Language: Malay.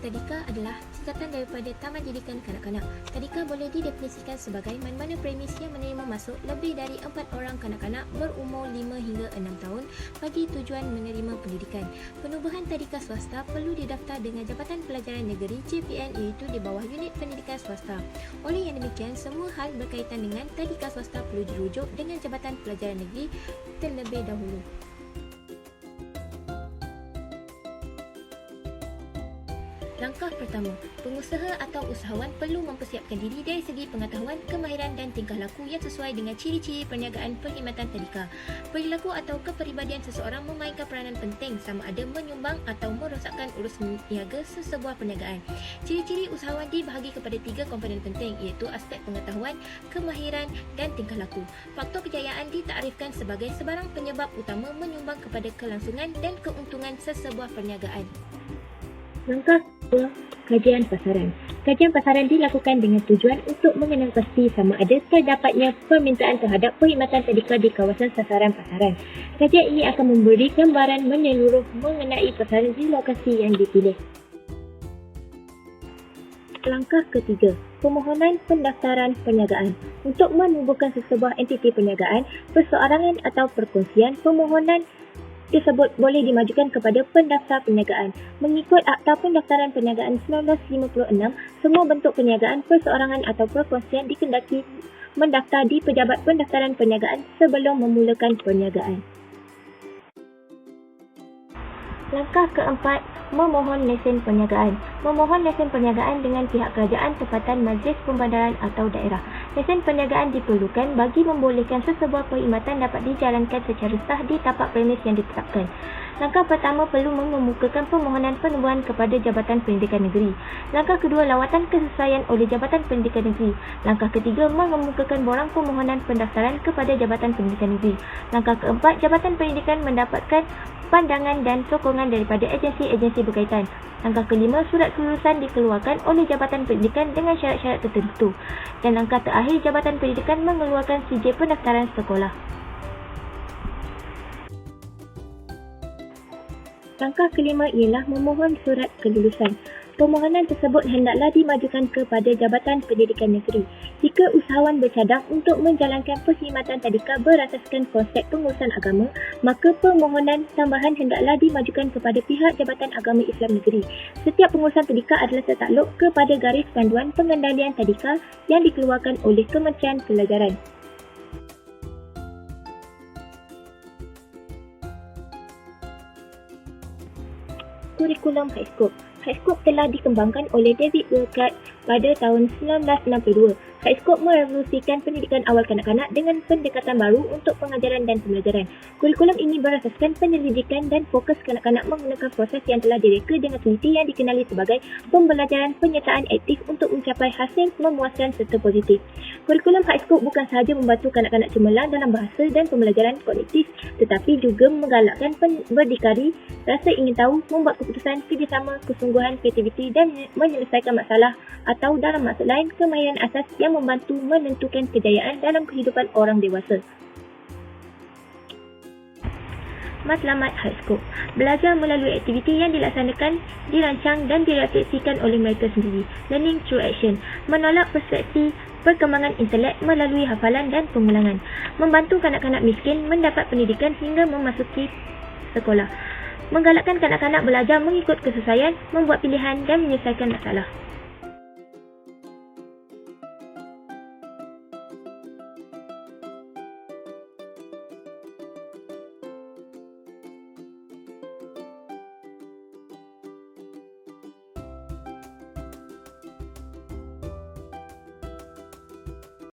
Tadika adalah singkatan daripada Taman Didikan Kanak-kanak. Tadika boleh didefinisikan sebagai mana-mana premis yang menerima masuk lebih dari 4 orang kanak-kanak berumur 5 hingga 6 tahun bagi tujuan menerima pendidikan. Penubuhan tadika swasta perlu didaftar dengan Jabatan Pelajaran Negeri JPN iaitu di bawah unit pendidikan swasta. Oleh yang demikian, semua hal berkaitan dengan tadika swasta perlu dirujuk dengan Jabatan Pelajaran Negeri terlebih dahulu. Langkah pertama, pengusaha atau usahawan perlu mempersiapkan diri dari segi pengetahuan, kemahiran dan tingkah laku yang sesuai dengan ciri-ciri perniagaan perkhidmatan tadika. Perilaku atau kepribadian seseorang memainkan peranan penting sama ada menyumbang atau merosakkan urus niaga sesebuah perniagaan. Ciri-ciri usahawan dibahagi kepada 3 komponen penting iaitu aspek pengetahuan, kemahiran dan tingkah laku. Faktor kejayaan ditakrifkan sebagai sebarang penyebab utama menyumbang kepada kelangsungan dan keuntungan sesebuah perniagaan. Langkah kedua, kajian pasaran. Kajian pasaran dilakukan dengan tujuan untuk mengenal pasti sama ada terdapatnya permintaan terhadap perkhidmatan tadika di kawasan sasaran pasaran. Kajian ini akan memberi gambaran menyeluruh mengenai pasaran di lokasi yang dipilih. Langkah ketiga, permohonan pendaftaran perniagaan. Untuk menubuhkan sesebuah entiti perniagaan, perseorangan atau perkongsian, permohonan tersebut boleh dimajukan kepada pendaftar perniagaan. Mengikut Akta Pendaftaran Perniagaan 1956, semua bentuk perniagaan, perseorangan atau perkongsian dikendaki mendaftar di Pejabat Pendaftaran Perniagaan sebelum memulakan perniagaan. Langkah keempat, memohon lesen perniagaan. Memohon lesen perniagaan dengan pihak kerajaan tempatan Majlis Pembandaran atau daerah. Lesen perniagaan diperlukan bagi membolehkan sesebuah perkhidmatan dapat dijalankan secara sah di tapak premis yang ditetapkan. Langkah pertama perlu mengemukakan permohonan penubuhan kepada Jabatan Pendidikan Negeri. Langkah kedua, lawatan kesesuaian oleh Jabatan Pendidikan Negeri. Langkah ketiga, mengemukakan borang permohonan pendaftaran kepada Jabatan Pendidikan Negeri. Langkah keempat, Jabatan Pendidikan mendapatkan pandangan dan sokongan daripada agensi-agensi berkaitan. Langkah kelima, surat kelulusan dikeluarkan oleh Jabatan Pendidikan dengan syarat-syarat tertentu. Dan langkah terakhir, Jabatan Pendidikan mengeluarkan sijil pendaftaran sekolah. Langkah kelima ialah memohon surat kelulusan. Permohonan tersebut hendaklah dimajukan kepada Jabatan Pendidikan Negeri. Jika usahawan bercadang untuk menjalankan perkhidmatan tadika berasaskan konsep pengurusan agama, maka permohonan tambahan hendaklah dimajukan kepada pihak Jabatan Agama Islam Negeri. Setiap pengurusan tadika adalah tertakluk kepada garis panduan pengendalian tadika yang dikeluarkan oleh Kementerian Pelajaran. Kurikulum Highscope. Highscope telah dikembangkan oleh David Wilcott pada tahun 1962. Highscope merevolusikan pendidikan awal kanak-kanak dengan pendekatan baru untuk pengajaran dan pembelajaran. Kurikulum ini berasaskan penyelidikan dan fokus kanak-kanak menggunakan proses yang telah direka dengan teliti yang dikenali sebagai pembelajaran penyertaan aktif untuk mencapai hasil memuaskan serta positif. Kurikulum Highscope bukan sahaja membantu kanak-kanak cemerlang dalam bahasa dan pembelajaran kognitif, tetapi juga menggalakkan berdikari, rasa ingin tahu, membuat keputusan, kerjasama, kesungguhan, kreativiti dan menyelesaikan masalah atau dalam maksud lain, kemahiran asas yang membantu menentukan kejayaan dalam kehidupan orang dewasa. Matlamat Highscope. Belajar melalui aktiviti yang dilaksanakan, dirancang dan direfleksikan oleh mereka sendiri. Learning through action. Menolak persepsi perkembangan intelek melalui hafalan dan pengulangan. Membantu kanak-kanak miskin mendapat pendidikan hingga memasuki sekolah. Menggalakkan kanak-kanak belajar mengikut kesesuaian, membuat pilihan dan menyelesaikan masalah.